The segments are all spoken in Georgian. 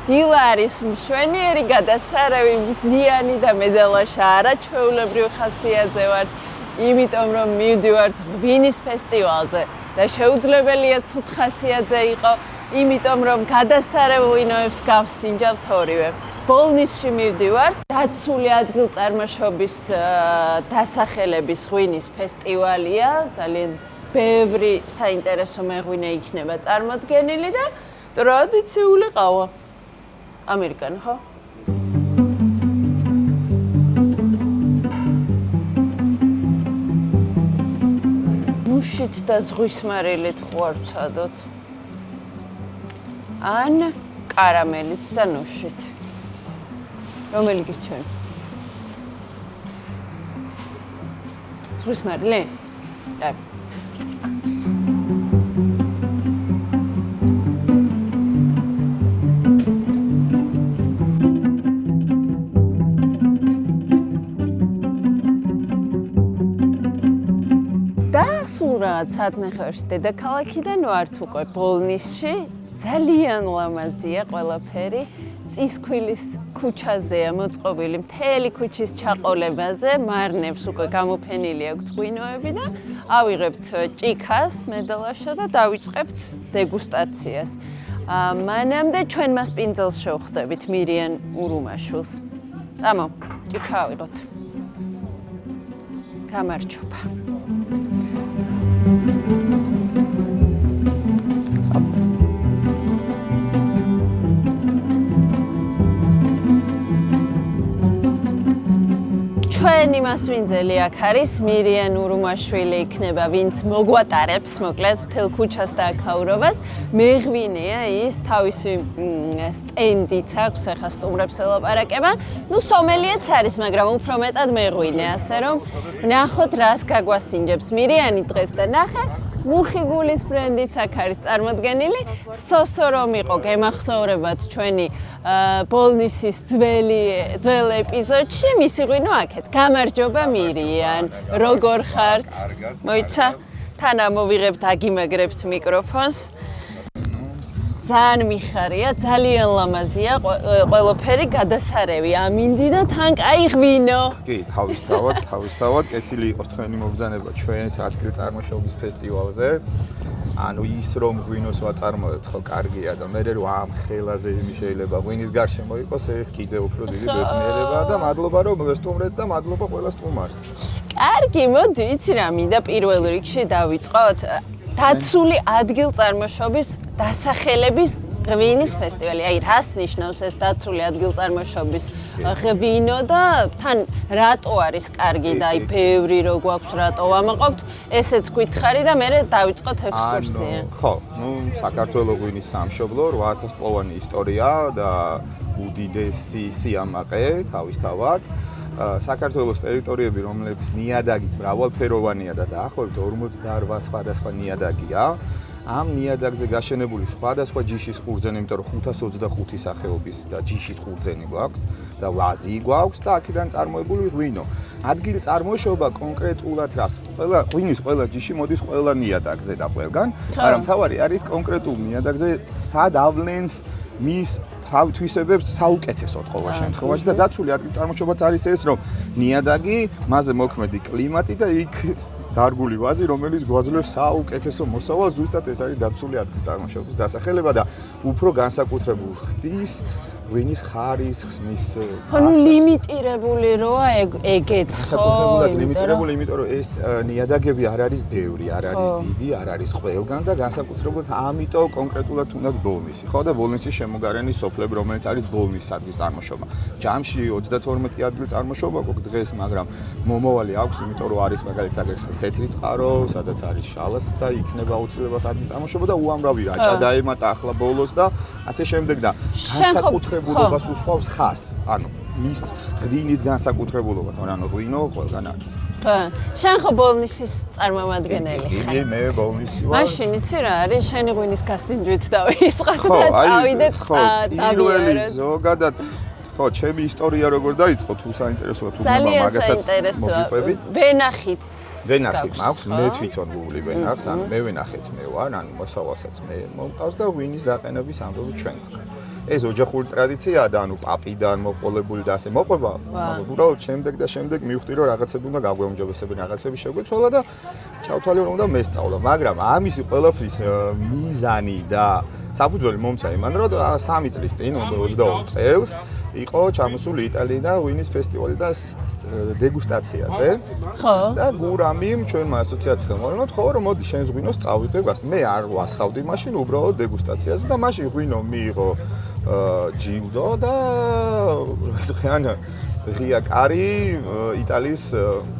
დილა არის მშვენიერი გადასარევი, მზიანი და მედალაშა არაჩვეულებრივ ხასიათზე ვართ, იმიტომ რომ მივდივართ ღვინის ფესტივალზე და შეუძლებელია ცუდ ხასიათზე იყო, იმიტომ რომ გადასარევ ღვინოებს გავსინჯავთ ორივე. ბოლნისში მივდივართ, დაცული ადგილწარმოშობის დასახელების ღვინის ფესტივალია, ძალიან ბევრი საინტერესო მეღვინე იქნება წარმოდგენილი და ტრადიციული ყავა. ამერიკანი, ხო? ნუშით და ზღვის მარილით ხო არ ვცადოთ? ან კარამელით და ნუშით. რომელი გიჩვენ? ზღვის მარილი? და სულ რაღაც საათნახევარში დედაქალაქიდან ვართ უკვე ბოლნისში. ძალიან ლამაზია ყველაფერი. წისქვილის ქუჩაზეა მოწყობილი, მთელი ქუჩის ჩაყოლებაზე, მარნებს უკვე გამოფენილი აქვთ ღვინოები და ავიღებთ ჭიქას, მედალაშა და დავიწყებთ დეგუსტაციას. მანამდე ჩვენ მას პინძელს შევხვდებით მირიან ურუმაშვილს. წამო, ჭიქა ავიღოთ. გამარჯობა. ჩვენი მასვინძელი აქ არის მირიან ურუმაშვილი იქნება, ვინც მოგვატარებს მოკლედ მთელ ქუჩას და აქაურობას. მეღვინეა ის, თავისი სტენდიც აქვს, ახლა სტუმრებს ელაპარაკება. ნუ სომელიეც არის, მაგრამ უფრო მეტად მეღვინე, ასე რომ ნახოთ რას გაგვასინჯებს მირიანი დღეს და ნახე. მუხი გულის ბრენდიც აქ არის წარმოდგენილი. სოსო რომ იყო, გემახსოვრებათ ჩვენი ბოლნისის ძველ ეპიზოდში, მისი ღვინო აქეთ. გამარჯობა მირიან, როგორ ხართ? მოიცა? თან ამოვიღებთ, აგიმაგრებთ მიკროფონს. ძალიან მიხარია, ძალიან ლამაზია ყველაფერი გადასარევი, ამინდი და თან კაი ღვინო. კი, თავისთავად კეთილი იყოს თქვენი მობრძანება ჩვენს ადგილწარმოშობის ფესტივალზე. ანუ ის რომ ღვინოს ვაწარმოებთ, ხო, კარგია და მე რომ ამ ხელაზე იმი შეიძლება ღვინის გარშემო იყოს, ეს კიდევ უფრო დიდი ბედნიერებაა და მადლობა რომ მოვესტუმრეთ და მადლობა ყველა სტუმარს. კარგი, მოდი, იცი რა მინდა პირველ რიგში დავიწყოთ. დაცული ადგილწარმოშობის დასახელების ღვინის ფესტივალი. აი, რას ნიშნავს ეს დაცული ადგილწარმოშობის ღვინო და თან რატო არის კარგი და აი ბევრი რო გვაქვს რატო ვამაყობთ, ესეც გითხარი და მე დავიწყოთ ექსკურსია. ხო, ნუ საქართველოს ღვინის სამშობლო 8000 წლოვანი ისტორია და უდიდესი სიამაყე თავისთავად. საქართველოს ტერიტორიები, რომლებიც ნიადაგიც მრავალფეროვანია და დაახლოებით 48 სხვადასხვა ნიადაგია. ამ ნიადაგზე გაშენებული სხვადასხვა ჯიშის ხურძენი, იმიტომ რომ 525 სახეობის და ჯიშის ხურძენი გვაქვს და ვაზი გვაქვს და აქედან წარმოებული ღვინო. ადგილ წარმოშობა კონკრეტულად რას? ღვინის ყველა ჯიში მოდის ყველა ნიადაგზე და ყველგან, მაგრამ მთავარი არის კონკრეტულ ნიადაგზე სად ავლენს მის თავისებებს საუკეთესოდ ყოველ შემთხვევაში და დაცული ადგილწარმოშობაც არის ეს, რომ ნიადაგი, მასზე მოქმედი კლიმატი და იქ დარგული ვაზი, რომელიც გვაძლევს საუკეთესო მოსავალს, ზუსტად ეს არის დაცული ადგილწარმოშობის დასახელება და უფრო განსაკუთრებულ ხდის ღვინის ხარისხს, მის ანუ ლიმიტირებული როა ეგეც ხო? საკუთრებულად ლიმიტირებული, იმიტომ რომ ეს ნიადაგები არ არის ბევრი, არ არის დიდი, არ არის ყველგან და განსაკუთრებულად ამიტომ კონკრეტულად თუნდაც ბოლნისი, ხო და ბოლნისის შემოგარენი სოფლები, რომელიც არის ბოლნისის ადგილწარმოშობა. ჯამში 32 ადგილწარმოშობა გვაქვს დღეს, მაგრამ მომავალი აქვს, იმიტომ რომ არის მაგალითად თეთრი წყარო, სადაც არის შალას და იქნება აუცილებლად ადგილწარმოშობა და უამრავი რაჭა დაემატა ახლა ბოლოს და ასე შემდეგ და განსაკუთრებულობას უსვავს ხას, ანუ მის ღვინის განსაკუთრებულობა, ანუ ღვინო ყველგან არის. ხო, შენ ხო ბოლნისის წარმომადგენელი ხარ? კი, მე ბოლნისი ვარ. მაშინ იცი რა არის, შენი ღვინის გასინჯვით დავიწყოთ და წავიდეთ პირველი ზოგადად ხო, ჩემი ისტორია როგორ დაიწყო, თუ საინტერესოა, თუ მაგასაც მოგიყვებით. ვენახიც მაქვს, მე თვითონ ვული ვენახს, ანუ მე ვენახეც მე ვარ, ანუ მოსავალსაც მე მომყავს და ღვინის დაყენების ამბები ჩვენ გვაქვს. ეს ოჯახური ტრადიციაა და ანუ პაპიდან მოყოლებული და ასე მოყვება. უბრალოდ შემდეგ მივხვდი რომ რაღაცები უნდა გაგვეუმჯობესებინა, რაღაცები შეგვეცვალა და ჩავთვალე რომ უნდა მესწავლა, მაგრამ ამისი ყველაფრის მიზანი და საფუძველი მომცა იმან რომ 3 წლის წინ, 22 წელს იყო ჩამოსული იტალიიდან ღვინის ფესტივალი და დეგუსტაციაზე. ხო. და გურამიმ ჩვენმა ასოციაციამ ხელმოყოლეთ, ხო რომ მოდი შენს ღვინოს წავიდე გას. მე არ ვასხავდი მაშინ უბრალოდ დეგუსტაციაზე და მაშინ ღვინო მიიღო ჯილდო და როიტყვიან ღია კარი იტალიის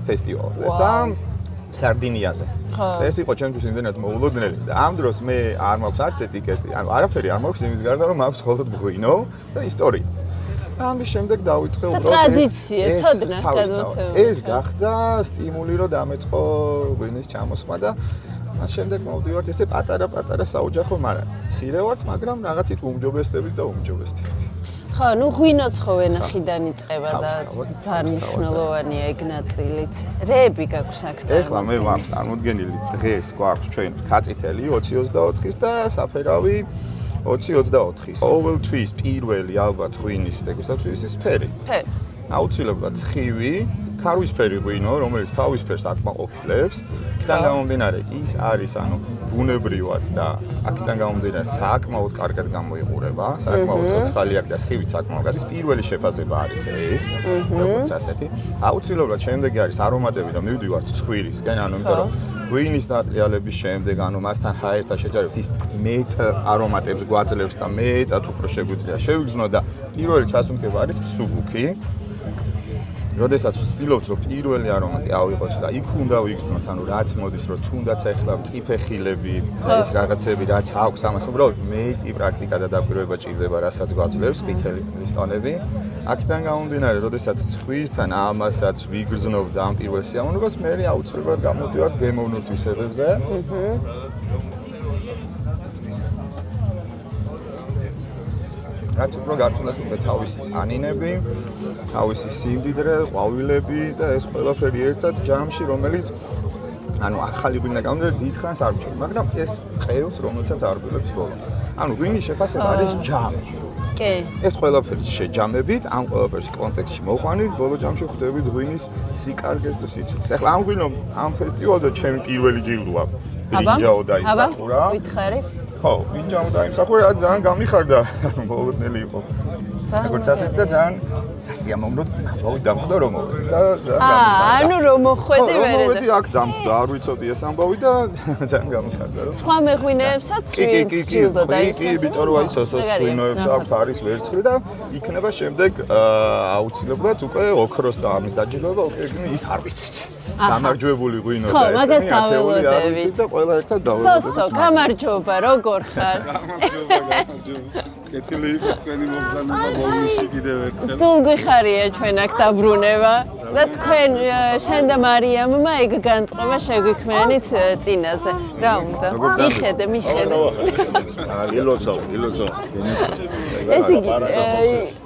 ფესტივალზე და სარდინიაზე. ეს იყო ჩემთვის იმდენად მოულოდნელი და ამ დროს მე არ მაქვს არც ეტიკეტი, ანუ არაფერი არ მაქვს იმის გარდა რომ მაქვს მხოლოდ ღვინო და ისტორია. ამის შემდეგ დავიწყე უბრალოდ ტრადიცია, ცოდნა გადმოცემული. ეს გახდა სტიმული რომ დამეწყო ღვინის ჩამოსმა და მას შემდეგ მოვდივართ ესე პატარა საოჯახო მარად. მცირე ვართ, მაგრამ რაღაცით უმჯობესდებით და უმჯობესდებით. ხო, ნუ ღვინოც ხო ვენახიდან იწყება და ძალიან მნიშვნელოვანია ეგ ნაწილიც. რეები გაქვს აქ წამო. ეხლა მე ვამს წარმოდგენილი დღეს გვაქვს ჩვენ კაწითელი 20-24-ის და საფერავი 20-24-ის. ყოველთვის პირველი ალბათ ღვინის დეგუსტაციის ფერი. აუცილებლად ცხივი, ქარვისფერი ღვინო, რომელიც თავისფერს აკმაყოფილებს. აქედან გამომდინარე ის არის, ანუ ბუნებრივად და აქედან გამომდინარე საკმაოდ კარგად გამოიყურება, საკმაოდ ცოცხალი აქვს და სხივით საკმაოდ გადის. პირველი შეფასება არის ეს, როგორც ასეთი. აუცილებლად შემდეგი არის არომატები და მივდივართ ცხვირისკენ, ანუ იმიტომ რომ ღვინის დატრიალების შემდეგ, ანუ მასთან ჰაერთან შეჯარებით ის მეტ არომატებს გვაძლევს და მეტად უფრო შეგვიძლია შევიგრძნოთ და პირველი ჩასუნთქება არის მსუბუქი. როდესაც ვცდილობთ რომ პირველი არომატი ავიღოთ და იქ უნდა ვიგრძნოთ, ანუ რაც მოდის რომ თუნდაც ახლა მწიფეხილები და ეს რაღაცები რაც აქვს ამას უბრალოდ მეტი პრაქტიკა და დაკვირვება ჭირდება, რასაც გვაძლევს ყვითელი ლისტონები. აქედან გამომდინარე, როდესაც ცხვირთან ამასაც ვიგრძნობ და ამ პირველ სიამოვნებას, მე აუცილებლად გამოდივართ გემოვნურ თვისებებზე. რაც უფრო გაწუნდეს უკვე თავისი ტანინები, თავისი სიმდიდრე, ყვავილები და ეს ყველაფერი ერთად ჯამში, რომელიც ანუ ახალი ღვინა გამომდინარე დიდხანს არ მჩვენე, მაგრამ ეს ყელს, რომელსაც არ გვიღებს ბოლოს. ანუ ღვინის შეფასება არის ჯამი. კი. ეს ყველაფერი შეჯამებით, ამ ყველაფერში კონტექსტში მოყვანით, ბოლო ჯამში ხვდებით ღვინის სიკარგეს და სიცოცხლეს. ახლა ამ ღვინო ამ ფესტივალზე ჩემი პირველი ჯილდოა. ბრინჯაო დაიმსახურა. ვითხარი. ხო, ბრინჯაო დაიმსახურა, ძალიან გამიხარდა, მოულოდნელი იყო. როგორც ასეთ და ძალიან სასიამოვნოდ ამბავი დამხვდა რომ მოვედი და ძალიან გამიხარდა. ანუ რომ მოხვედი ვერე და მოვედი აქ დამხვდა, არ ვიცოდი ეს ამბავი და ძალიან გამიხარდა რომ. სხვა მეღვინეებსაც ჯილდო დაიმსახურა. კი, იმიტომ რომ აი სოსოს ღვინოებს აქვს არის ვერცხლი და იქნება შემდეგ აუცილებლად უკვე ოქროს და ამის დაჯილდოება, უკვე ის არ ვიცით. გამარჯვებული ღვინო და ესენი ათეული არ ვიცით და ყველა ერთად დავველოდებით. სოსო, გამარჯობა, როგორ ხარ? კეთილი იყოს თქვენი მოგზაურობა ბოლოში კიდევ ერთხელ. სულ გვიხარია ჩვენ აქ დაბრუნება და თქვენ შენ და მარიამმა ეგ განწყობა შეგვიქმნენით წინაზე. რა უნდა? მიხედე. ილოცავ. ეს იგი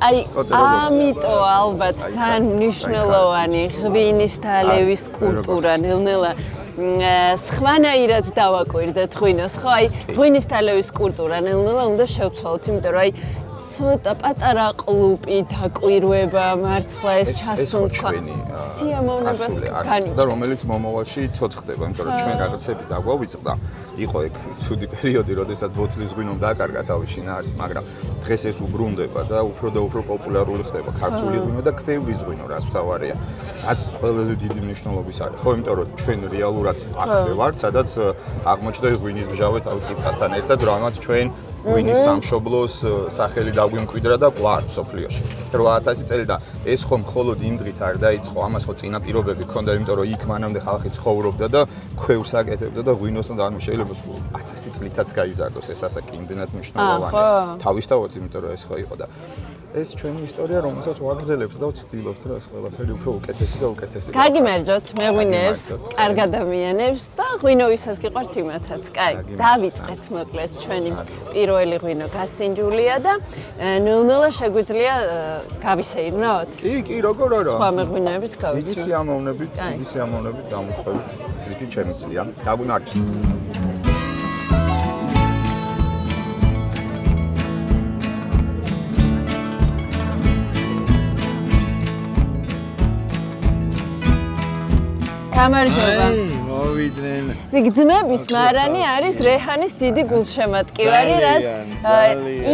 აი ამიტომ ალბათ ძალიან მნიშვნელოვანი ღვინის თალევის კულტურა ნელ-ნელა სხვანაირად დავაკვირდეთ ღვინოს, ხო? აი ღვინის თალევის კულტურა ნელ-ნელა უნდა შევცვალოთ, იმიტომ რომ აი ცოტა პატარა ყლუპი დაკვირვება, მართლა ეს ჩასუნთქვა სიამოვნებას განიჭერს. და რომელიც მომავალში ცოცხდება, იმიტომ რომ ჩვენ რაღაცები დაგვავიწყდა. იყო ეგ ცუდი პერიოდი, როდესაც ბოთლის ღვინომ დაკარგა თავის შინაარსს, მაგრამ დღეს ეს უბრუნდება და უფრო და უფრო პოპულარული ხდება ქართული ღვინო და ქვევრის ღვინო, რაც თავარია. რაც ყველაზე დიდი მნიშვნელობის არის. ხო, იმიტომ რომ ჩვენ რეალურად აქვე ვართ, სადაც აღმოჩნდა ღვინის მჟავე თავის წიწასთან ერთად, რამაც ჩვენ ღვინის სამშობლოს სახელი დაგვიმკვიდრა და გვარ სოფლიოში. 8000 წელი და ეს ხომ მხოლოდ იმ დღით არ დაიწყო, ამას ხო წინა პირობები ჰქონდა, იმიტომ რომ იქ მანამდე ხალხი ცხოვრობდა და ქვევრს აკეთებდა და ღვინოსთან და არ შეიძლება 1000 წლითაც გაიზარდოს ეს ასაკი იმდენად მნიშვნელოვანია. თავისთავად, იმიტომ რომ ეს ხო იყო და ეს ჩვენი ისტორია, რომელსაც ვაგრძელებთ და ვცდილობთ, რომ ეს ყველაფერი უფრო უკეთესი და უკეთესი. გაგიმარჯოთ მეღვინეებს, კარგ ადამიანებს და ღვინოვისაც გიყვართ იმათაც. კაი, დავიწყეთ მოკლედ ჩვენი პირველი ღვინო გასინჯულია და ნელ-ნელა შეგვიძლია გავისეირნოთ. კი, როგორ არა. სხვა მეღვინეებიც გავიცნობთ. დიდი სიამოვნებით გამოვხდებით. დიდი ჩემი წლია. გაგვიმარჯოს. გამარჯობა. მოვიდნენ. ძმების მარანი არის რეჰანის დიდი გულშემატკივარი, რაც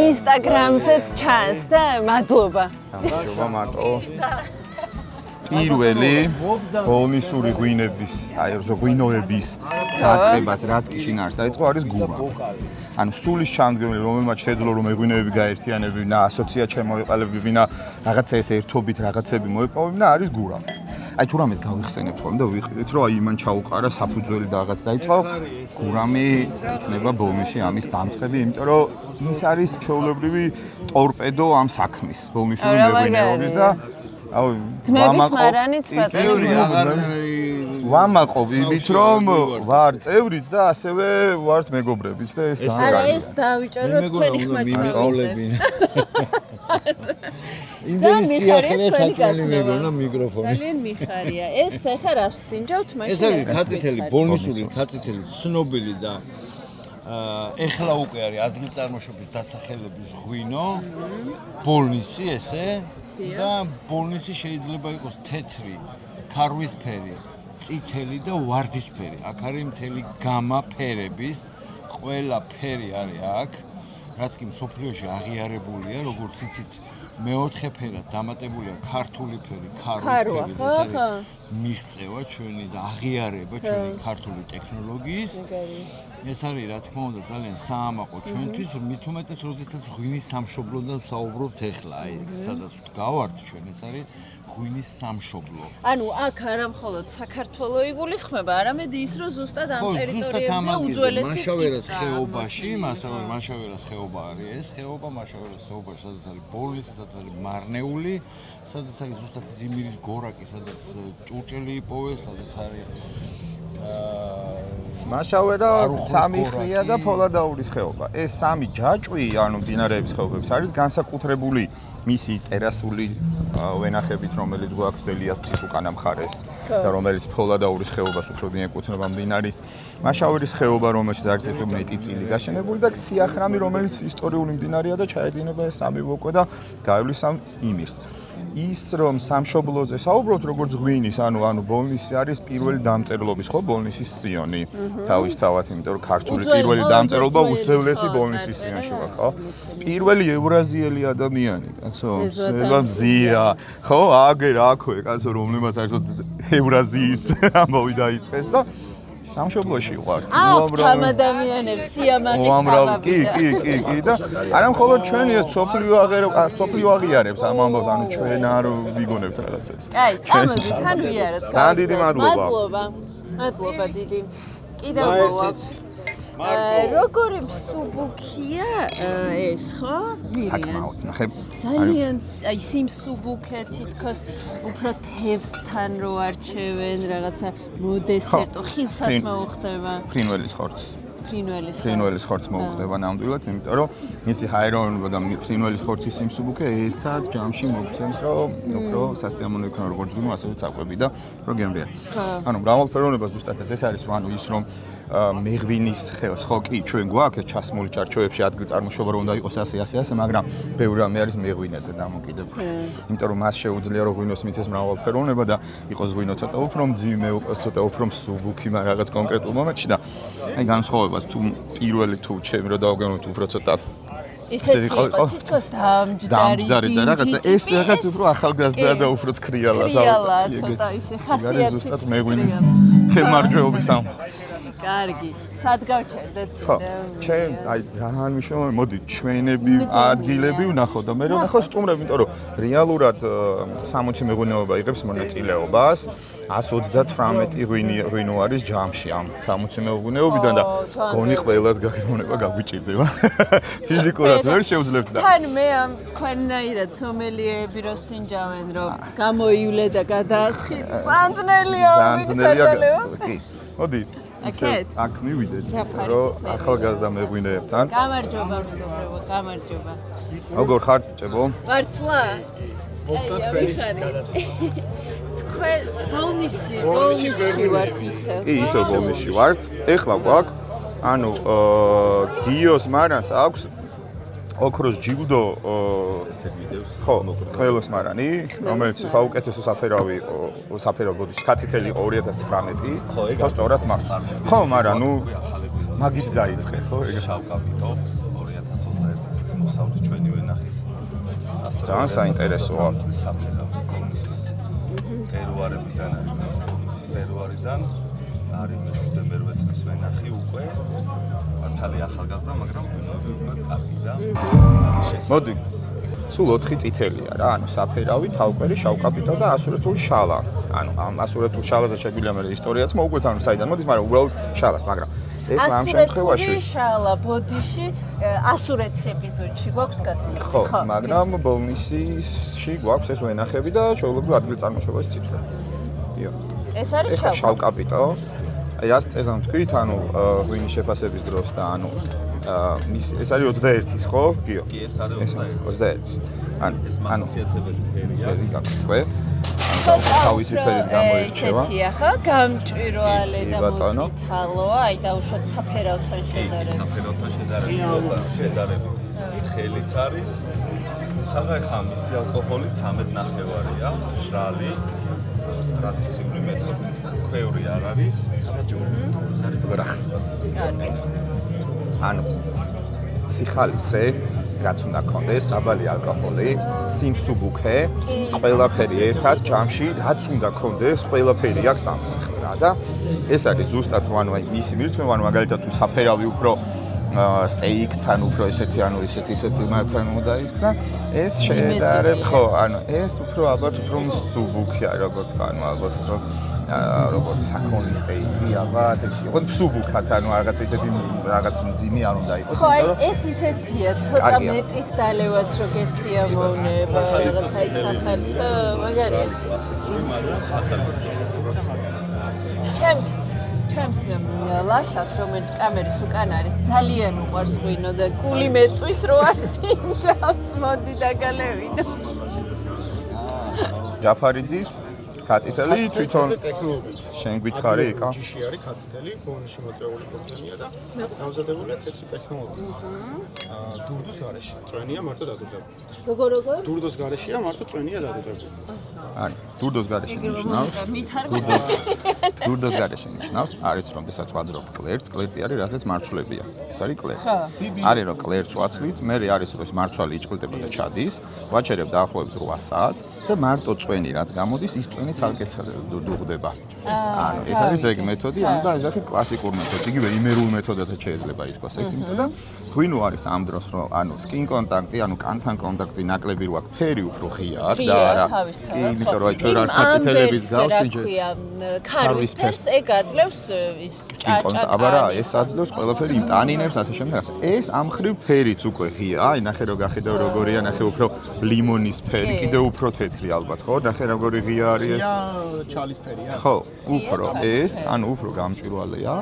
ინსტაგრამზეც ჩანს და მადლობა. გამარჯობა მარტო. პირველი ბოლნისური ღვინების, ღვინოების დაწყებას, რაც კი შინაარს დაიწყო, არის გურა. ანუ სულის ჩამდგმელი, რომელმაც შეძლო რომ ეღვინოები გაერთიანებინა, ასოციაცია შემოეყალებინა, რაღაცა ეს ერთობით რაღაცები მოეპოვებინა, არის გურა. აი თუ რამეს გავიხსენებთ ხოლმე და ვიყიდით რომ აი იმან ჩაუყარა საფუძველი და რაღაც დაიწყო, გურამი იქნება ბოლნისში ამის დამწყები, იმიტომ რომ ის არის ჩვეულებრივი ტორპედო ამ საქმის, ბოლნისური მეღვინეობის და აუ ძმების მარანიც ბატონო. ვამაყობ იმით რომ ვარ წევრიც და ასევე ვართ მეგობრებიც და ეს ძალიან არა ეს დავიჭერო თქვენი ხმაჭმავზე. იმდენი სიახლეა საჭმელი მეგონა მიკროფონი. ძალიან მიხარია. ეს ახლა რას ვსინჯავთ მაშინ? ეს არის ქაწითელი, ბოლნისური ქაწითელი, ცნობილი და ეხლა უკვე არის ადგილწარმოშობის დასახელების ღვინო. ბოლნისი ესე და ბოლნისი შეიძლება იყოს თეთრი, ქარვისფერი, წითელი და ვარდისფერი. აქ არის მთელი გამა ფერების, ყველა ფერი არის აქ, რაც კი მსოფლიოში აღიარებულია, როგორც იცით, მეოთხე ფერად დამატებულია ქართული ფერი, ქარვისფერი და ეს არის მიღწევა ჩვენი და აღიარება ჩვენი ქართული ტექნოლოგიის. ეს არის რა თქმა უნდა ძალიან საამაყო ჩვენთვის, მით უმეტეს როდესაც ღვინის სამშობლოდან ვსაუბრობთ ახლა, აი სადაც გავართ ჩვენ, ეს არის ღვინის სამშობლო. ანუ აქ არა მხოლოდ საქართველო იგულისხმება, არამედ ის რომ ზუსტად ამ ტერიტორიებზე უძველესი მაშავერას ხეობაში, მაშავერას ხეობა არის ეს ხეობა, მაშავერას ხეობაში, სადაც არის ბოლნისი, სადაც არის მარნეული, სადაც არის ზუსტად ზიმირის გორაკი, სადაც ჭურჭელი იპოვეს, სადაც არის მაშავერა სამი ხეა და ფოლადაურის ხეობა. ეს სამი ჯაჭვი, ანუ მდინარეების ხეობებს არის განსაკუთრებული მისი ტერასული ვენახებით, რომელიც გვაქვს ელიასტის უკანა მხარეს და რომელიც ფოლადაურის ხეობას უფრო მიეკუთვნება მდინარის. მაშავერის ხეობა, რომელშიც არის ეს მეტი წილი გაშენებული და ციახრამი, რომელიც ისტორიული მდინარეა და ჩაედინება ეს სამი ვოკვე და გაივლის ამ იმირს. ის რომ სამშობლოზე საუბრობთ როგორც ღვინის, ანუ ბოლნისი არის პირველი დამწერლობის, ხო, ბოლნისის სიონი. თავისთავად, იმიტომ რომ ქართული პირველი დამწერლობა უძველესი ბოლნისის სიონში ვარ, ხო? პირველი ევრაზიელი ადამიანი, კაცო, ზელა, ხო, აგერ აქვე, კაცო, რომლებმაც საერთოდ ევრაზიის ამბავი დაიწყეს და სამშობლოში ვართ. ამ ადამიანებს სიამაყის საბაბი. კი და არა მხოლოდ ჩვენი ეს სოფლიო აღიარებს ამ ამბავს, ანუ ჩვენ არ ვიგონებთ რაღაცებს. აი, წამოდი, თან ვიაროთ. ძალიან დიდი მადლობა. მადლობა დიდი. კიდევ მოვაქვს. როგორი მსუბუქია ეს, ხო? საკმაოდ, ნახე. ძალიან აი სიმსუბუქე თითქოს უფრო თევზთან რო არჩევენ რაღაცა მოდესერტო ხილსაც მოუხდება. ფრინველის ხორცს. ფრინველის ხორცს მოუხდება ნამდვილად, იმიტომ რომ ისი ჰაერონობა და ფრინველის ხორცის სიმსუბუქე ერთად ჯამში მოგცემს, რომ უფრო სასიამოვნო იქნება როგორც ღვინო, ასევე წაყვები და რო გემრია. ანუ მრავალფეროვნება ზუსტადაც ეს არის, ანუ ის რომ მეღვინის ხელს ხო კი ჩვენ გვაქვს ჩასმული ჩარჩოებში ადგილწარმოშობა რომ უნდა იყოს ასე, მაგრამ ბევრი რამე არის მეღვინეზე დამოკიდებული. იმიტომ რომ მას შეუძლია რომ ღვინოს მიცეს მრავალფეროვნება და იყოს ღვინო ცოტა უფრო მძიმე, ცოტა უფრო მსუბუქი, მაგრამ რაღაც კონკრეტულ მომენტში და აი განსხვავებას თუ პირველი თუ ჩემი რო დავგემოთ უფრო ცოტა ისეთი იყო თითქოს დამჯდარი და რაღაცა ეს რაღაც უფრო ახალგაზრდა და უფრო ცხრიალა ცოტა ისე ხასიათით ზუსტად მეღვინის ხელმარჯვეობის ამ კარგი, სად გავჩერდეთ კიდევ? ჩვენ აი ძალიან მნიშვნელოვანი, მოდი ჩვენები ადგილები ვნახოთ და მე ვნახოთ სტუმრები, იმიტომ რომ რეალურად 60 მეღვინეობა იღებს მონაწილეობას, 138 ღვინო არის ჯამში ამ 60 მეღვინეობიდან და გონი ყველას გაგემონება გაგვიჭირდება. ფიზიკურად ვერ შევძლებთ და თან მე ამ თქვენნაირად სომელიეები რო სინჯავენ, რომ გამოივლე და გადაასხი, ძანძნელია კი. მოდი აქ მივიდეთ, რომ ახალგაზრდა მეღვინეებთან. გამარჯობა, მეგობრებო, გამარჯობა. როგორ ხართ, ჭებო? ვარცლა? მოგწონთ თქვენი თქვენ ბოლნისში ვართ ისე. კი, ისე ბოლნისში ვართ. ეხლა გვაქვს, ანუ გიოს მარანს აქვს ოქროს ჯილდო ხო ყველოს მარანი რომელიც ხო უკეთესო საფერავი ბოდიში კაციტელი 2019 ხო სწორად მახსოვს ხო მაგრამ ნუ მაგით დაიწყე ხო ეგ შავკაპიტო 2021 წლის მოსავლის ჩვენი ვენახის ძალიან საინტერესოა კომისიის ტერუარებიდან კომისიის ტერუარიდან არის მე-18 წლის ვენახი უკვე მართალი ახალგაზრდა მაგრამ უკვე კარგი და მოდი სულ 4 წითელია რა ანუ საფერავი თავკვერი შავკაპიტო და ასურეთული შალა ანუ ამ ასურეთულ შალაზე შეგვიძლია მე ისტორიაც მოვუკვეთ ანუ საიდან მოდის მაგრამ უბრალოდ შალას მაგრამ ეხლა ამ შემთხვევაში შალა ბოდიში ასურეთის ეპიზოდში გვაქვს გასული ხო მაგრამ ბოლნისში გვაქვს ეს ვენახები და ჩვეულებრივ ადგილწარმოშობაში წითელი დიო ეს არის შავკაპიტო აი რას წერდა თქვით ანუ ღვინის შეფასების დროს და ანუ ეს არის 21-ის ხო? გიო. კი, ეს არის 21-ის. ეს მახასიათებელი ფერია. ფერი გაქვს უკვე. თავისი ფერით გამოირჩევა. ესეთია ხო? გამჭვირვალე და მოწითალოა, აი დაუშვათ საფერავთან შედარებით. საფერავთან შედარებით. ხელიც არის. თუმცა ხა მისი ალკოჰოლი 13.5-ია, მშრალი. ტრადიციული მეთოდით. ქვევრი არ არის. ეს არის გრახი. კარგი. ანუ სიხალისე რაც უნდა გქონდეს დაბალი ალკოჰოლი, სიმსუბუქე, ყველაფერი ერთად ჯამში რაც უნდა გქონდეს, ყველაფერი აქვს ამას რა და ეს არის ზუსტად ანუ აი მისი მირთმევა ანუ მაგალითად თუ საფერავი უფრო სტეიკთან უფრო ესეთი ანუ ისეთი მაგთან უნდა ისქნა ეს შედარებ ხო ანუ ეს უფრო ალბათ უფრო მსუბუქია როგორ თქვა ანუ ალბათ უფრო როგორც საქონლის სტეიკი ალბათ ეს იყო მსუბუქად ანუ რაღაც ისეთი რაღაც მძიმე არ უნდა იყოს ხო აი ეს ისეთია ცოტა მეტის დალევაც რო გესიამოვნება რაღაცა ის სახალხო მაგარია ჩემს ლაშას რომელიც კამერის უკან არის ძალიან უყვარს ღვინო და გული მეწვის რო არ სინჯავს მოდი დაგალევინო ჯაფარიძის კაციტელი თვითონ შენ გითხარი იკა ჯიში არის კაციტელი ბონში მოწეული პროცენტია და დამზადებულია თეთრი ტექნოლოგიით. დურდოს გარეშე წვენია მარტო დადუღებული. როგორ დურდოს გარეშეა მარტო წვენია დადუღებული. არა დურდოს გარეშე ნიშნავს დურდოს გარეშე ნიშნავს არის რომ ესაც ვაძრობთ კლერტს კლერტი არის რასაც მარცვლებია ეს არის კლერტი არის რომ კლერტს ვაცვლით მე არის რომ ეს მარცვალი იჭყლდება და ჩადის ვაჩერებ დაახლოებით 8 საათს და მარტო წვენი რაც გამოდის ის წვენი ცალკე დუღდება ანუ ეს არის ეგ მეთოდი ანუ და ეს კლასიკურ მეთოდი იგივე იმერულ მეთოდადაც შეიძლება ითქვას ეს იმიტომ და ღვინო არის ამ დროს რომ ანუ სკინ კონტაქტი ანუ კანთან კონტაქტი ნაკლები რო აქვს ფერი უფრო ღია აქვს და არა კი იმიტომ რომ ჩვენ არ ხაწითელების გავსი ქარვის ფერს ეგ აძლევს ის ჭაჭაკა აბა რა ეს აძლევს ყველაფერი იმ ტანინებს ასე შემდეგ ეს ამ ხრივ ფერიც უკვე ღია აი ნახე რომ გახედავ როგორია ნახე უფრო ლიმონის ფერი კიდე უფრო თეთრი ალბათ ხო ნახე როგორი ღია არის ეს ჩალის ფერია ხო უფრო ეს ანუ უფრო გამჭვირვალეა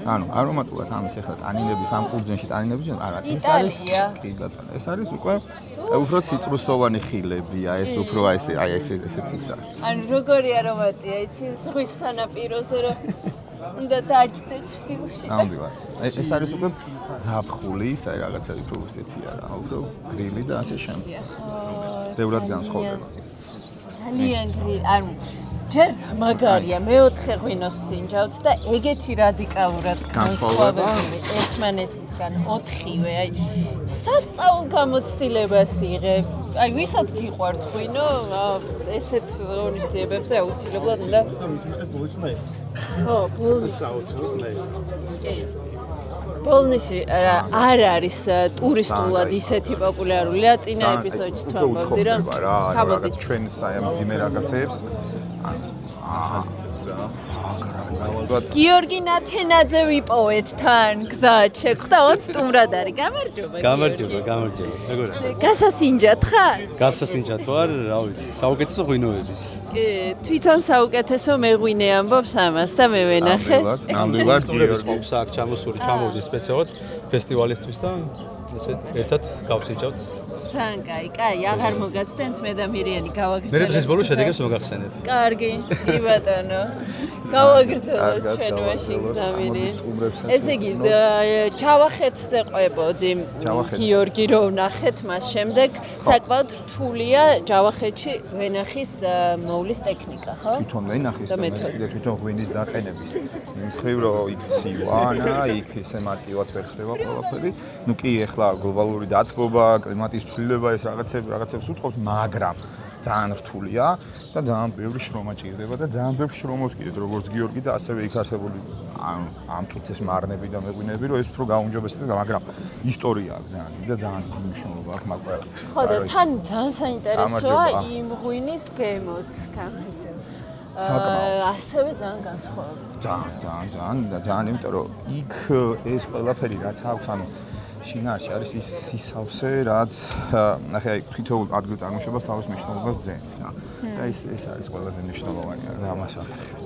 ანუ არომატულად ამის ახლა ტანინების ამ ყურძენში ტანინების არა ეს არის კი ბატონო ეს არის უკვე უფრო ციტრუსოვანი ხილებია ეს უფრო აი ეს ესეც ის არის ანუ როგორი არომატია იცი ზღვის სანაპიროზე რომ უნდა დაჭდე ჭდილში ნამდვილად ეს არის უკვე ზაფხული აი რაღაცა უფრო ისეთია რა უფრო გრილი და ასე შემდეგ ბევრად განსხვავდება ძალიან გრილი ანუ ჯერ მაგარია მეოთხე ღვინოს სინჯავთ და ეგეთი რადიკალურად განსხვავებული ერთმანეთისგან 4-ვე აი სასწაულ გამოცდილებას იღებ აი ვისაც გიყვართ ღვინო ესეთ ღონისძიებებზე აუცილებლად უნდა ხო ბოლნისი არ არის ტურისტულად ისეთი პოპულარულია წინა ეპიზოდშიც ვამბობდი რომ გამოდით ჩვენ საიმძიმე რაღაცებს გიორგი ნათენაძე ვიპოვეთ თან გზად შეგხვდა 20 სტუმრად არის გამარჯობა მეგონა გასასინჯათ ხარ გასასინჯათ ვარ რა ვიცი საუკეთესო ღვინოების კი თვითონ საუკეთესო მეღვინე ამბობს ამას და მე ვენახე ნამდვილად გიორგი მომსა აქ ჩამოვდი სპეციალურად ფესტივალისთვის და ესეთ ერთად გავსინჯავთ ძალიან კაი, კაი, აღარ მოგაცდენთ მე და მირიანი მე გავაგრძელებთ. დღეს ბოლოს შედეგებს მოგახსენებ. კარგი, კი ბატონო. გავაგრძელოთ ჩვენ კარგად, მაშინ გავაგრძელოთ, გზავნი. ამოდის სტუმრებსაც ესე იგი, ჯავახეთზე ყვებოდი. ჯავახეთს. გიორგი რო ვნახეთ მას შემდეგ, საკმაოდ რთულია ჯავახეთში ვენახის მოვლის ტექნიკა, ხო? თვითონ ვენახის და და მე მეთოდი. კიდე თვითონ ღვინის დაყენების. მხრივ რომ იქ ცივანა, იქ ისე მარტივად ვერ ხდება ყველაფერი. ნუ კი ეხლა გლობალური დათბობა, კლიმატის ცვლილება ეს რაღაცებს უწყობს, მაგრამ ძალიან რთულია და ძალიან ბევრი შრომა ჭირდება და ძალიან ბევრ შრომობს კიდეც როგორც გიორგი და ასევე იქ არსებული ამ წუთის მარნები და მეღვინეები რომ ეს უფრო გაუმჯობესდება, მაგრამ ისტორია აქვს ძალიან დიდი და ძალიან დიდი მნიშვნელობა აქვს მაგ ყველაფერს. ხო და თან ძალიან საინტერესოა გამარჯობა. იმ ღვინის გემოც, განხეთო. საკმაოდ. ასევე ძალიან განსხვავებული. ძალიან, იმიტომ რომ იქ ეს ყველაფერი რაც აქვს, ანუ შინაარსი არის ის სისავსე, რაც ნახე აი თვითონ ადგილწარმოშობას თავის მნიშვნელობას ძენს რა. და ეს არის ყველაზე მნიშვნელოვანი და ამას ვაკეთებ.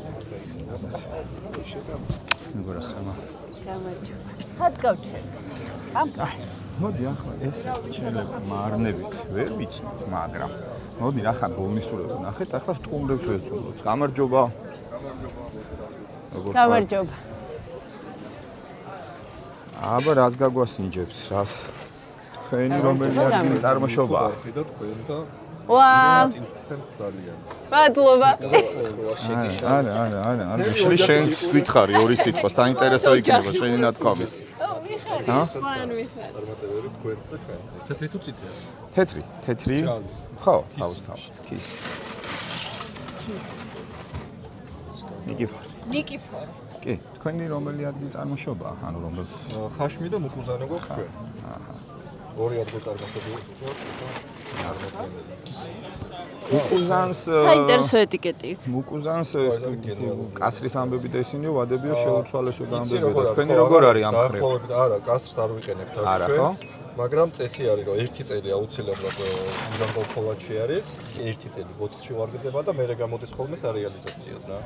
მეგობრებო, გამარჯობა. სად გავჩერდით? მოდი ახლა ეს შეიძლება მარნებით ვერ ვიცნობ, მაგრამ მოდი ახლა ბოლნისურებს ნახეთ, ახლა სტუმრებს ვეცნობთ. გამარჯობა. გამარჯობა. აბა რას გაგვასინჯებთ, რას თქვენი რომელი ადგილი წარმოშობაა? ხიდოთ თქვენ და ვა! ძალიან. მადლობა. არა, შენ შენს გითხარი ორი სიტყვა, საინტერესო იქნება შენი ნათქვამიც. მან ვიხარ. წარმატებები თქვენს და ჩვენს. თეთრი თუ წითელი? თეთრი? ხო, თავისთავად, ქის. ნიკიფორ. კი, თქვენი რომელი ადგილი წარმოშობაა, ანუ რომელს ხაშმი და მუკუზანი გვაქვს ჩვენ. ორი ადგილი წარმოშობილი. მუკუზანს საინტერესო ეტიკეტი. მუკუზანს კასრის ამბები და ისინი ვადებიო შეუცვალესო ამბები და თქვენი როგორ არის ამ ხრე? არა, კასრს არ ვიყენებთ არა, ჩვენ. ხო? მაგრამ წესი არის რომ ერთი წელი აუცილებლად უჟანგავ ფოლადში არის, ერთი წელი ბოთლში ვარგდება და მერე გამოდის ხოლმე სარეალიზაციად რა.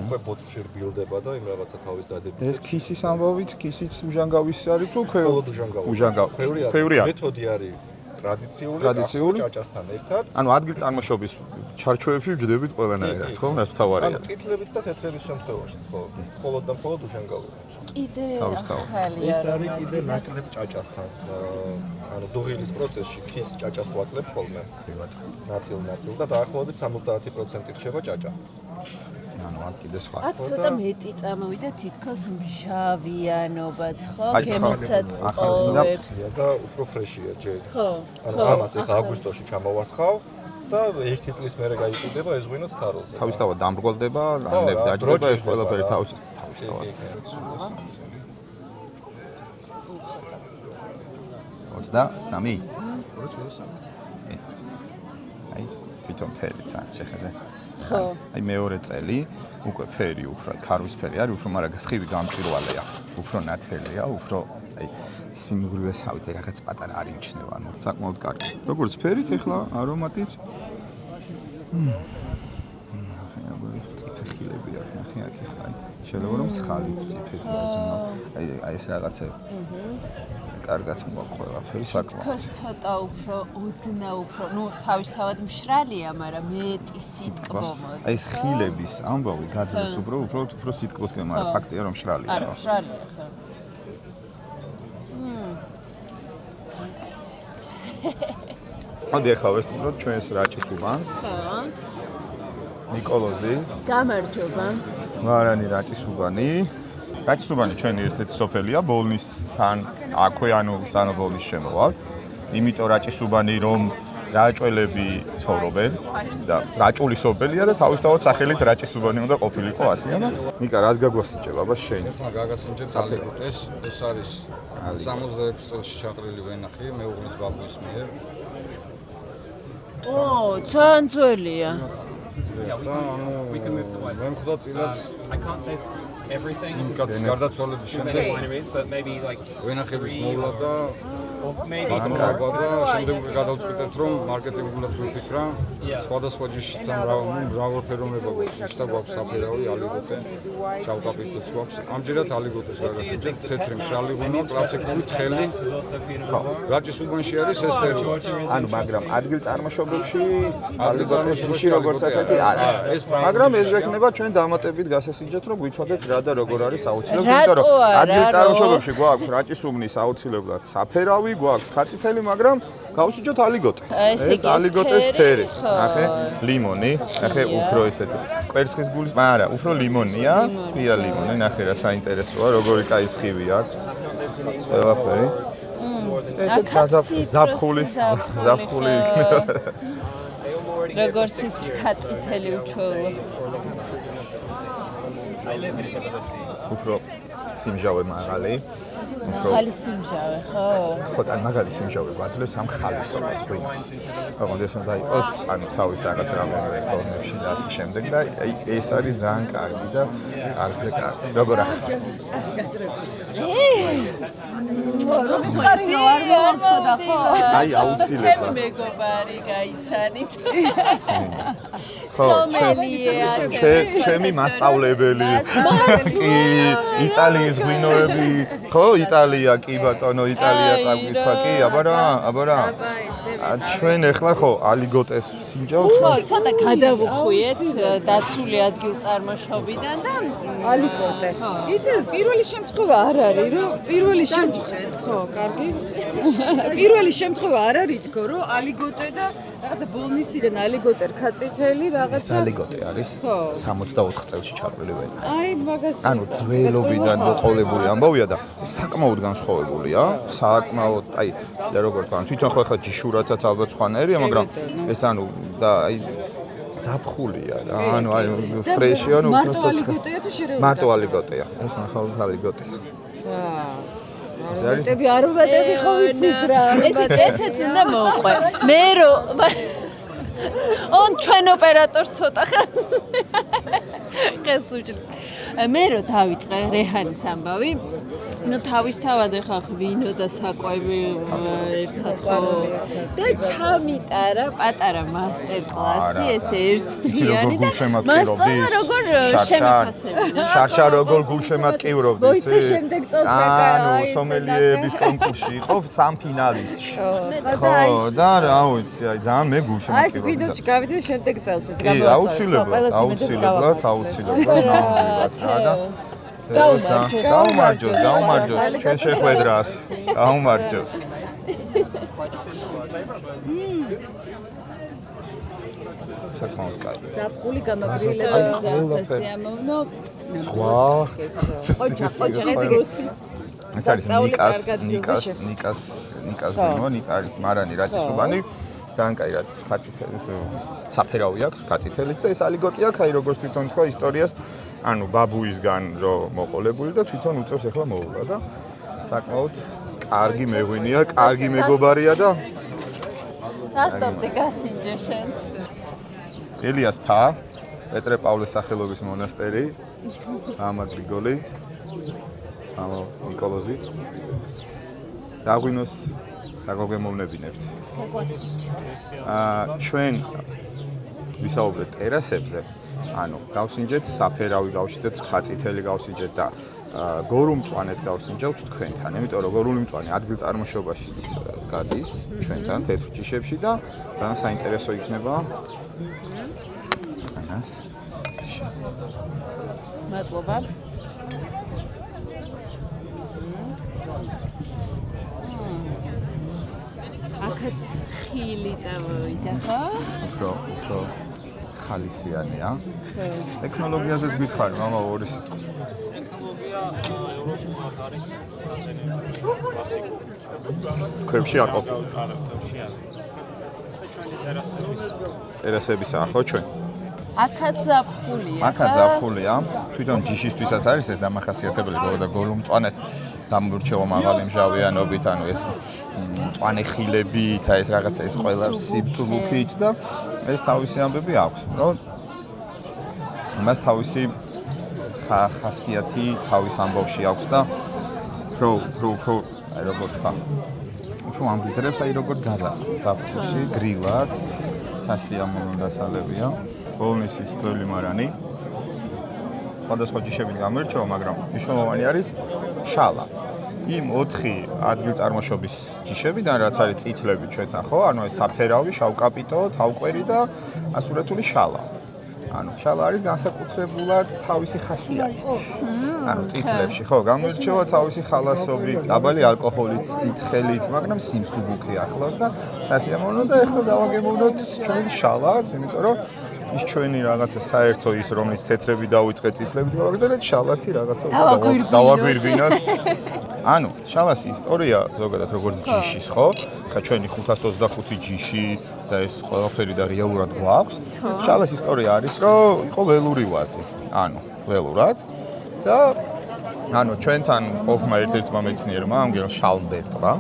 უკვე ბოთლში რბილდება და იმ რაღაცა თავის დადებით. ეს ქისის ამბავით, ქისიც უჟანგავის არის თუ მხოლოდ უჟანგავი. უჟანგავი. ბევრი არის. მეთოდი არის ტრადიციული ჭაჭასთან ერთად. ანუ ადგილ წარმოშობის ჩარჩოებში ვჯდებით ყველანაირად, ხო? რაც თავარია. ანუ წითლებით და თეთრების შემთხვევაშიც ხო. მხოლოდ და მხოლოდ უჟანგავი. კიდე თავისთავად. ახალია. ეს არის კიდე ნაკლებ ჭაჭასთან. ანუ დუღილის პროცესში ქის ჭაჭას ვაკლებთ ხოლმე. ნაწილ და დაახლოებით 70% რჩება ჭაჭა. ანუ აქ კიდე სხვა. აქ ცოტა მეტი წამოვიდა თითქოს მჟავიანობაც, ხო? აი, გემოსაც ახლა ყოფს. და უფრო ფრეშია ჯერ. ხო. ანუ ამას ეხა აგვისტოში ჩამოვასხავ და ერთი წლის მერე გაიყიდება ეს ღვინო თაროზე. თავისთავად დამრგვალდება, ლანები დაჯდება, ეს ყველაფერი თავისთავად. 23. აი, თვითონ ფერიც ან შეხედე. ხო. აი მეორე წელი უკვე ფერი უფრო ქარვის ფერი არის, უფრო მაგრამ სხივი გამჭვირვალეა, უფრო ნათელია, უფრო აი სიმღვრივესავით რაღაც პატარა არ იმჩნევა, ანუ საკმაოდ კარგი. როგორც ფერით ახლა არომატიც როგორი წიფეხილები აქვს, ნახე აქ ახლა შეიძლება რომ სხალიც წიფეზე ზრუნო. აი ეს რაღაცა კარგად მოაქვს ყველაფერი საკმაოდ. თქოს ცოტა უფრო ოდნა უფრო, ნუ თავისთავად მშრალია, მაგრამ მეტი სიტკბო მოდის. აი ეს ხილების ამბავი გაძლევს უფრო სიტკბოსკენ, მაგრამ ფაქტია რომ მშრალია. არა, მშრალია ხო. მოდი ახლა ვესწავლოთ ჩვენს რაჭის უბანს. ხო. ნიკოლოზი. გამარჯობა. ვარანი რაჭის უბანი. რაჭის უბანი ჩვენი ერთ-ერთი სოფელია, ბოლნისთან აქვე, ანუ სანო ბოლნის შემოვალთ. იმიტომ რაჭის უბანი რომ რაჭველები ცხოვრობენ და რაჭული სოფელია და თავისთავად სახელიც რაჭის უბანი უნდა ყოფილიყო ასეა და ნიკა რას გაგვასინჯებ აბა შენ? გაგასინჯეთ ალეკუტეს, ეს არის 66 წელს ჩაყრილი ვენახი მეუღლის ბაბუის მიერ. ო, ძალიან ძველია. და ანუ მე მხვდა წილად everything. კაცის გარდაცვალების შემდეგ Wineries, but maybe like ვენახების მოვლა და or maybe განკარგვა და შემდეგ გადავწყვიტეთ რომ მარკეტინგულად გვიფიქრა სხვადასხვა ჯიშთან მრავალფეროვნება გვაქვს და გვაქვს საფერავი ალიგოტე ჩავკაპიტოც გვაქვს ამჯერად ალიგოტეს გაგასაჭირ თეთრი მშრალი ღვინო კლასიკური თხელი რაჭის უბანში არის ეს თერი ანუ მაგრამ ადგილ წარმოშობებში ალიგოტეს ჯიში როგორც ასეთი არ არის მაგრამ ეს შექმნება ჩვენ დამატებით გასასინჯეთ რომ გვიცოდეთ რა და როგორ არის აუცილებლად იმიტომ რომ ადგილ წარმოშობებში გვაქვს რაჭის უბნის აუცილებლად საფერავი გვაქვს ქაწითელი, მაგრამ გავსიჯოთ ალიგოტე. ეს ალიგოტეს ფერი. ნახე, ლიმონი, ნახე უფრო ესეთი. კვერცხის გულის, არა, უფრო ლიმონია. ღია ლიმონი, ნახე რა საინტერესოა, როგორი კაი სხივი აქვს. ყველაფერი. ესეთ ზაფხული იქნება. როგორც ის ქაწითელი უჩვეულო. უფრო სიმჟავე მაღალი. მაღალი სიმჟავე, ხო? ხო, ან მაღალი სიმჟავე გვაძლევს ამ ხალისობას ღვინის. ოღონდ ეს უნდა იყოს, ანუ თავის რაღაც რამდენიმე ფორმებში და ასე შემდეგ და ეს არის ძალიან კარგი და კარგზე კარგი. როგორ ახლა? მყარი არ მოაწყდა ხო? აი აუცილებლად. მეგობარი გაიცანით. ხო, ჩემი მასწავლებელი. კი, იტალიის ღვინოები, ხო, იტალია, კი ბატონო, იტალია წავკითხა, კი, აბარა. ჩვენ ახლა ხო ალიგოტეს სინჯავთ? ხო, ცოტა გადავუხვიეთ დაცული ადგილ წარმოშობიდან და ალიგოტე. იცი პირველი შემთხვევა არ არის, რომ პირველი შემთხვევა ხო, კარგი. პირველი შემთხვევა არ არის თქო, რომ ალიგოტე და რაღაცა ბოლნისიდან ალიგოტე რქაწითელი რაღაცა ალიგოტე არის 64 წელში ჩაყრილი ვენა. აი მაგას ანუ ძველობიდან მოყოლებული ამბავია და საკმაოდ განსხვავებულია, საკმაოდ, აი, და როგორ თქვა, თვითონ ხო ახლა ჯიშურათაც ალბათ სხვანაირია, მაგრამ ეს ანუ და აი ზაფხულია რა, ანუ აი ფრეშია, ანუ უფრო ცოცხალი. ალიგოტეა თუ შერევი? მარტო ალიგოტეა, ეს მხოლოდ ალიგოტეა. არომატები არომატები ხო ვიცით რა. ესეც უნდა მოუყვე. მე რომ on ჩვენ ოპერატორს ცოტა ხეს უჭირ. მე რომ დავიწყე რეჰანის ამბავი, ну თავისთავად ახლა ღვინო და საკვები ერთად ხო და ჩამიტარა პატარა მასტერ კლასი ესე ერთდღიანი და მასწავლა როგორ შემიფასებინა შარშა როგორ გულშემატკივრობდი მოიცე შემდეგ წელს რა ანუ სომელიების კონკურსში იყო სამ ფინალისტში ხო და რა ვიცი აი ძალიან მე გულშემატკივრობდი აი ეს ვიდეოში გავიდე შემდეგ წელს ეს გამოწვევ აუცილებლად რა და გაუმარჯოს ჩვენ შეხვედრას გაუმარჯოს საკმაოდ კარგი ზაფხული გამაგრილება ძალიან სასიამოვნო სხვა ეს არის ნიკას ღვინო ნიკა არის მარანი რაჭის-უბანი ძალიან კაი რაც ხაწითელის საფერავი აქვს ხაწითელის და ეს ალიგოტი აქვს აი როგორც თვითონ თქვა ისტორიას ანუ ბაბუისგან რო მოყოლებული და თვითონ უწევს ახლა მოულა და საკმაოდ კარგი მეღვინია, კარგი მეგობარია და დასტოპდი გასინჯე შენც. ელიას თა, პეტრე პავლეს სახელობის მონასტერი, მამა გრიგოლი, მამა ნიკოლოზი. დაგვინოს დაგოგემოვნებინებთ. ჩვენ ვისაუბრეთ ტერასებზე. ანუ გავსინჯეთ საფერავი, გავსინჯეთ ხაწითელი, გავსინჯეთ და გორუმწვანეს გავსინჯავთ თქვენთან, იმიტომ რომ გორუმწვანე ადგილ წარმოშობაშიც გადის ჩვენთან თეთრ ჯიშებში და ძალიან საინტერესო იქნება. ანას. მადლობა. აქაც ხილი წავიდა, ხო? უფრო ხალისიანია. ტექნოლოგიაზეც გითხარი, მამა ორი სიტყვა. ტექნოლოგია ევროპულად არის რამდენიმე კლასიკური. ქვებში არ ყოფილა. ქვებში არ. ჩვენი ტერასებისაა ხო ჩვენ? აქაც ზაფხულია. აქაც ზაფხულია. თვითონ ჯიშისთვისაც არის ეს დამახასიათებელი და გოლუმწვანეს დამურჩევა მაღალი მჟავიანობით, ანუ ეს მწვანე ხილებით, აი ეს რაღაცა ეს ყველა სიბსუბუქით და ეს თავისი ამბები აქვს, რომ მას თავისი ხასიათი თავის ამბავში აქვს და უფრო აი როგორ თქვა უფრო ამდიდრებს აი როგორც გაზაფხულ ზაფხულში გრილად სასიამოვნო დასალებია ბოლნისის ძველი მარანი სხვადასხვა ჯიშებით გამოირჩევა მაგრამ მნიშვნელოვანი არის შალა იმ 4 ადგილწარმოშობის ჯიშებიდან რაც არის წითლები ჩვენთან ხო ანუ ეს საფერავი შავკაპიტო თავკვერი და ასურეთული შალა ანუ შალა არის განსაკუთრებულად თავისი ხასიათით. ანუ წითლებში ხო გამოირჩევა თავისი ხალასობით, დაბალი ალკოჰოლით, სიცხელით, მაგრამ სიმსუბუქე ახლავს და სასიამოვნო და ეხლა დავაგებინოთ ჩვენ შალაც, იმიტომ რომ ის ჩვენი რაღაცა საერთო ის რომელიც თეთრები დაუწყე წითლებით გავაგრძელეთ, შალათი რაღაცა დავაგვირგვინოთ. ანუ შალას ისტორია ზოგადად როგორც ჯიშის ხო? ხა ჩვენი 525 ჯიში და ეს ყველაფერი და რეალურად გვაქვს. შალას ისტორია არის რომ იყო ველური ვაზი. ანუ ველურად და ანუ ჩვენთან ყოფნა ერთ-ერთმა მეცნიერმა ამგერ შალბერტმა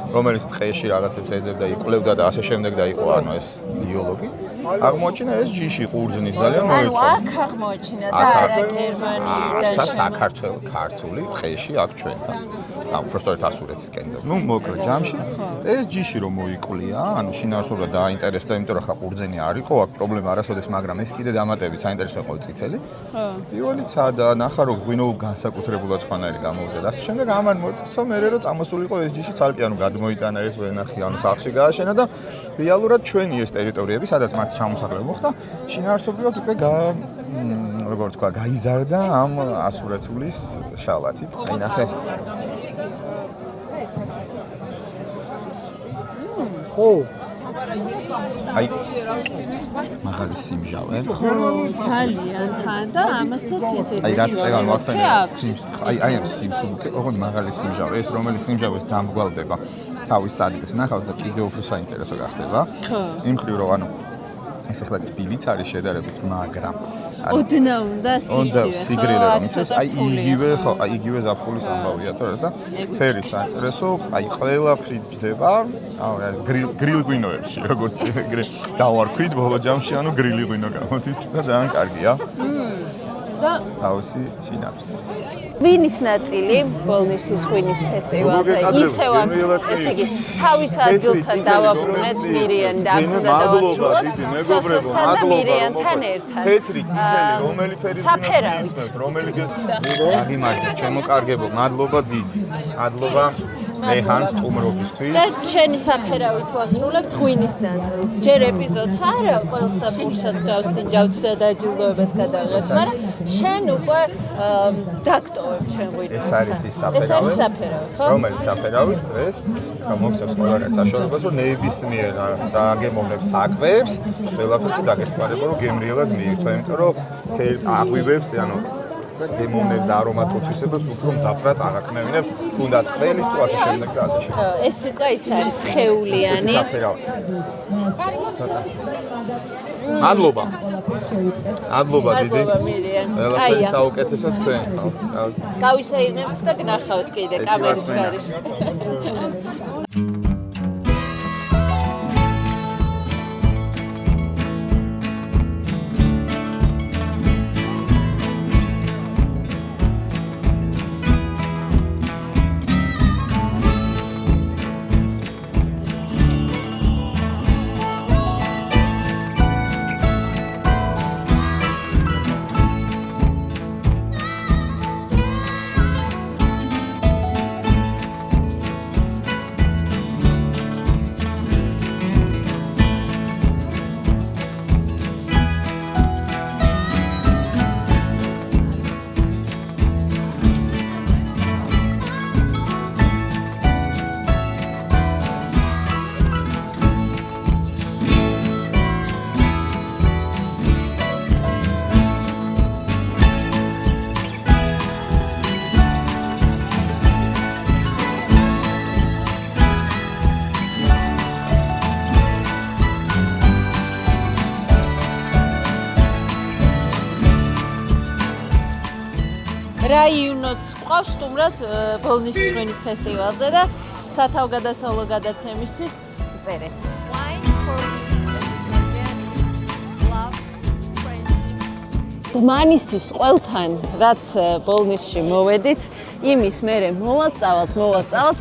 რომელიც ტყეში რაღაცებს ეძებდა, იკვლევდა და ასე შემდეგ და იყო ანუ ეს ბიოლოგი. აღმოჩინა ეს ჯიში ყურძნის ძალიან მოეწონა. აქ აღმოჩინა და არა გერმანიიდან. საქართველოს ქართული ტყეში აქ ჩვენთან. და უბრალოდ ასურეთისკენ და ნუ მოკლედ ჯამში ეს ჯიში რომ მოიკვლია, ანუ შინაარსობრივად დააინტერესდა, იმიტომ რომ ხა ყურძენი არ იყო, აქ პრობლემა არასოდეს, მაგრამ ეს კიდე დამატებით საინტერესო იყო წითელი. ხო. პირველი ცადა, ნახა რომ ღვინო განსაკუთრებულად სხვანაირი გამოვიდა და ასე შემდეგ ამან მოწესო მე რომ წამოსულიყო ეს ჯიში ცალკე, ანუ გადმოიტანა ეს ვენახი, ანუ სახლში გააშენა და რეალურად ჩვენი ეს ტერიტორიები, სადაც მათი ჩამოსახლება მოხდა, შინაარსობრივად უკვე როგორ თქვა, გაიზარდა ამ ასურეთულის შალათით. აი ნახე ხო აი მაგარი სიმჟავე ხო ძალიან თან და ამასაც ისეთი აი რაც ეგ ვახსენე აი ამ სიმსუბუქე ოღონდ მაგარი სიმჟავე ეს რომელიც სიმჟავეს დამგვალდება თავის ადგილს ნახავს და კიდევ უფრო საინტერესო გახდება ხო იმ ხრივ რომ ანუ ეს ახლა თბილიც არის შედარებით მაგრამ ოდნა უნდა სიგრილე რომ იცის აი იგივე ხო აი იგივე ზაფხულის ამბავია თორე და ფერი საინტერესო აი ყველაფრით ჯდება გრილ ღვინოებში როგორც დავარქვით ბოლო ჯამში ანუ გრილი ღვინო გამოდის და ძალიან კარგია და თავისი სინაფსით ღვინის ნაწილი ბოლნისის ღვინის ფესტივალზე ისევ ესე იგი თავის ადგილთან დავაბრუნეთ მირიან და აქ უნდა დავასრულოთ სოსოსთან და მირიანთან ერთად თეთრი წითელი რომელი ფერის საფერავით რომელი გაგიმარჯვეთ ჩემო კარგებო მადლობა დიდი მადლობა მეჰან სტუმრობისთვის და ჩვენი საფერავით ვასრულებთ ღვინის ნაწილს ჯერ ეპიზოდს არა ყველს და ფურსაც გავსინჯავთ და დაჯილდოებას გადავიღებთ მაგრამ შენ უკვე დაქტო ეს არის ის საფერავი, რომელიც საფერავის დღეს მოგცემს ყველგან საშუალებას, რომ ნებისმიერ დაგემოვნებს საკვებს, ყველაფერში დაგეხმარება, რომ გემრიელად მიირთვა, იმიტომ რომ აღვივებს, ანუ და გემოვნებს და არომატოთვისებებს უფრო მძაფრად აღაქმევინებს, თუნდაც ყველის თუ ასე შემდეგ და ასე შემდეგ. ეს უკვე ის არის სხეულიანი. მადლობა. მადლობა დიდი. აი, საუკეთესო თქვენ. გავისაირნებთ და გნახავთ კიდე კამერის გარეშე. რაიონოც ყავს სტუმრად ბოლნისის ღვინის ფესტივალზე და სათავგადასავლო გადაცემისთვის წერე. დმანისის ყველთან, რაც ბოლნისში მოვედით, იმის მერე მოვაწავალთ,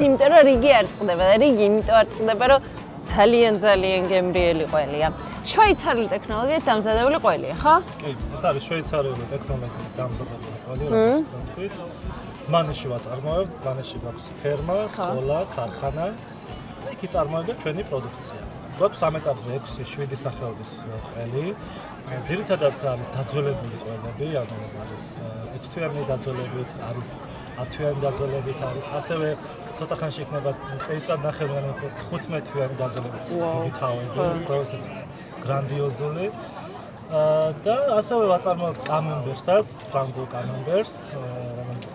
იმიტომ რომ რიგი არ წყდება და რიგი იმიტომ არ წყდება, რომ ძალიან გემრიელი ყველია. შვეიცარიული ტექნოლოგიით დამზადებული ყველია, ხო? კი, ეს არის შვეიცარიული ტექნოლოგიით დამზადებული ყველი, როგორც თქვით. დმანისში ვაწარმოებთ, დმანისში გვაქვს ფერმა, სკოლა, ქარხანა. იქ წარმოება ჩვენი პროდუქცია. გვაქვს ამ ეტაპზე 6-7 სახეობის ყველი. ძირითადად არის დაძველებული ყველები, ანუ არის 6-თვიანი დაძველებით, არის 10-თვიანი დაძველებით, არის ასევე ცოტა ხანში იქნება წელიწადნახევარი, 15-თვიანი დაძველებით დიდი თავები, პროცესით გრანდიოზული. და ასევე ვაწარმოებთ კამემბერსაც, ფრანგულ კამემბერს, რომელიც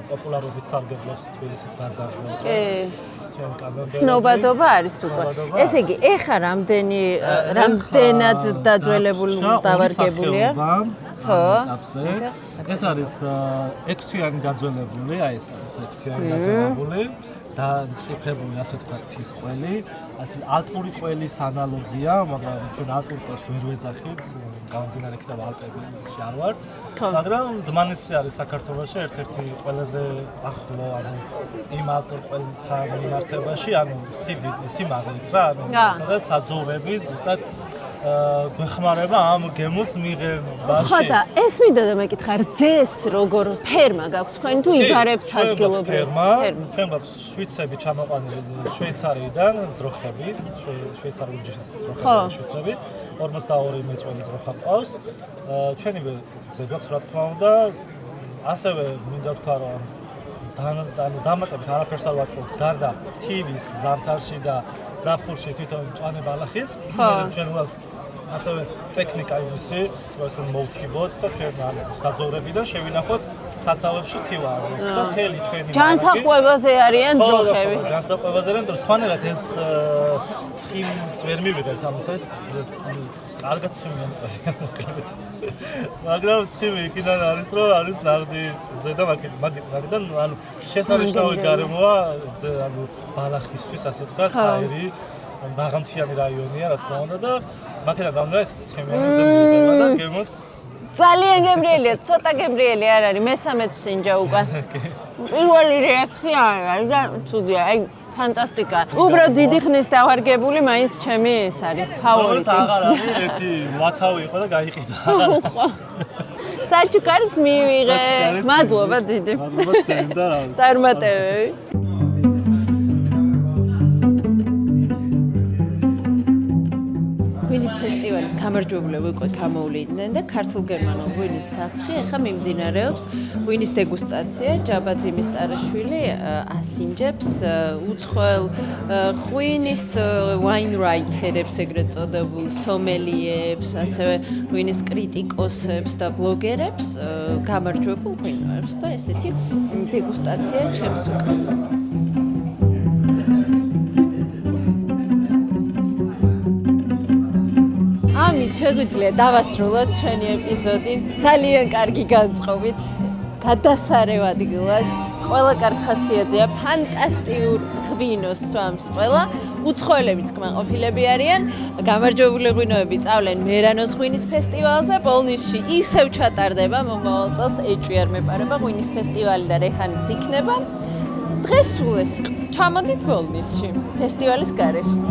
პოპულარობით სარგებლობს თბილისის ბაზარზე. კი. ჩვენ კამემბერი. ცნობადობა არის უკვე. ესე იგი, ეხა რამდენად დაძველებული დავარგებულია? ხო. ეს არის 6-თვიანი დაძველებული, აი ეს არის 6-თვიანი დაძველებული. და მწიფებული ასე ვთქვათ თის ყველი, ასე ალპური ყველის ანალოგია, მაგრამ ჩვენ ალპურ ყველს ვერ ვეძახით, გამომდინარე იქიდან ალპებში არ ვართ, მაგრამ დმანისი არის საქართველოში ერთ-ერთი ყველაზე ახლო, ანუ იმ ალპურ ყველთან მიმართებაში, ანუ სიმაღლით რა, ანუ სადაც საძოვრები ზუსტად გვეხმარება ამ გემოს მიღებაში. ხო და ეს მინდა და მეკითხა, რძეს როგორ ფერმა გაქვთ თქვენ თუ იბარებთ ადგილობრივ ფერმა? ჩვენ გვაქვს შვიცები ჩამოყვანილი შვეიცარიიდან, ძროხები, შვეიცარიული ჯიშის ძროხები, შვიცები, 42 მეწველი ძროხა ყავს. ჩვენივე ზე გვაქვს რა თქმა უნდა, ასევე მინდა თქვა რომ დამატებით არაფერს არ ვაწყობთ, გარდა თივის, ზამთარში და ზაფხულში თვითონ მწვანე ბალახის, ჩვენ გვაქვს ასევე ტექნიკა იმისი, რომ ესე მოვთიბოთ და ჩვენ საძოვრებიდან შევინახოთ საცავებში თივა და თელი ჩვენი ჯანსაღყვებაზე არიან ძროხები. ჯანსაღყვებაზე არიან, სხვანაირად ეს ცხიმს ვერ მივიღებთ, ამას ეს კარგად ცხიმიანი ყველია მოკლედ. მაგრამ ცხიმი იქიდან არის, რომ არის ნაღდი ზედა მაგიდან, ანუ შესანიშნავი გარემოა, ანუ ბალახისთვის ასე ვთქვათ, აირი მაღალმთიანი რაიონია, რა თქმა უნდა და მაგიდან გამომდინარე ესეთი ცხიმიანი ძებნება და გემოს ძალიან გემრიელია, ცოტა გემრიელი არ არის, მესამეც სინჯა უკან. პირველი რეაქცია არის და ცუდია, აი ფანტასტიკა. უბრალოდ დიდი ხნის დავარგებული, მაინც ჩემი ეს არის ფავორიტი. აღარ არის, ერთი ვათავი იყო და გაიყიდა. საჩუქარიც მივიღე. მადლობა დიდი. მადლობა თქვენ და რა. წარმატებები. ღვინის ფესტივალის გამარჯვებულები უკვე გამოვლიდნენ და ქართულ-გერმანულ ღვინის სახლში ახლა მიმდინარეობს ღვინის დეგუსტაცია. ჯაბაძიმის სტარაშვილი ასინჯებს უცხოელ ღვინის ვაინრაითერებს, ეგრეთ წოდებულ სომელიებს, ასევე ღვინის კრიტიკოსებს და ბლოგერებს, გამარჯვებულ ღვინოებს და ესეთი დეგუსტაცია ჩემს უკვე. ამით შეგვიძლია დავასრულოთ ჩვენი ეპიზოდი. ძალიან კარგი განწყობით, გადასარევ ადგილას, ყველა კარგ ხასიათზეა, ფანტასტიკურ ღვინოს swams ყველა. უცხოელებიც კმაყოფილები არიან. გამარჯვებული ღვინოები წავლენ მერანოს ღვინის ფესტივალზე. ბოლნისში ისევ ჩატარდება მომავალ წელს ეჭვი არ მეპარება ღვინის ფესტივალი და რეჰანიც იქნება. დღეს სულ ეს. ჩამოდით ბოლნისში, ფესტივალის გარეშეც.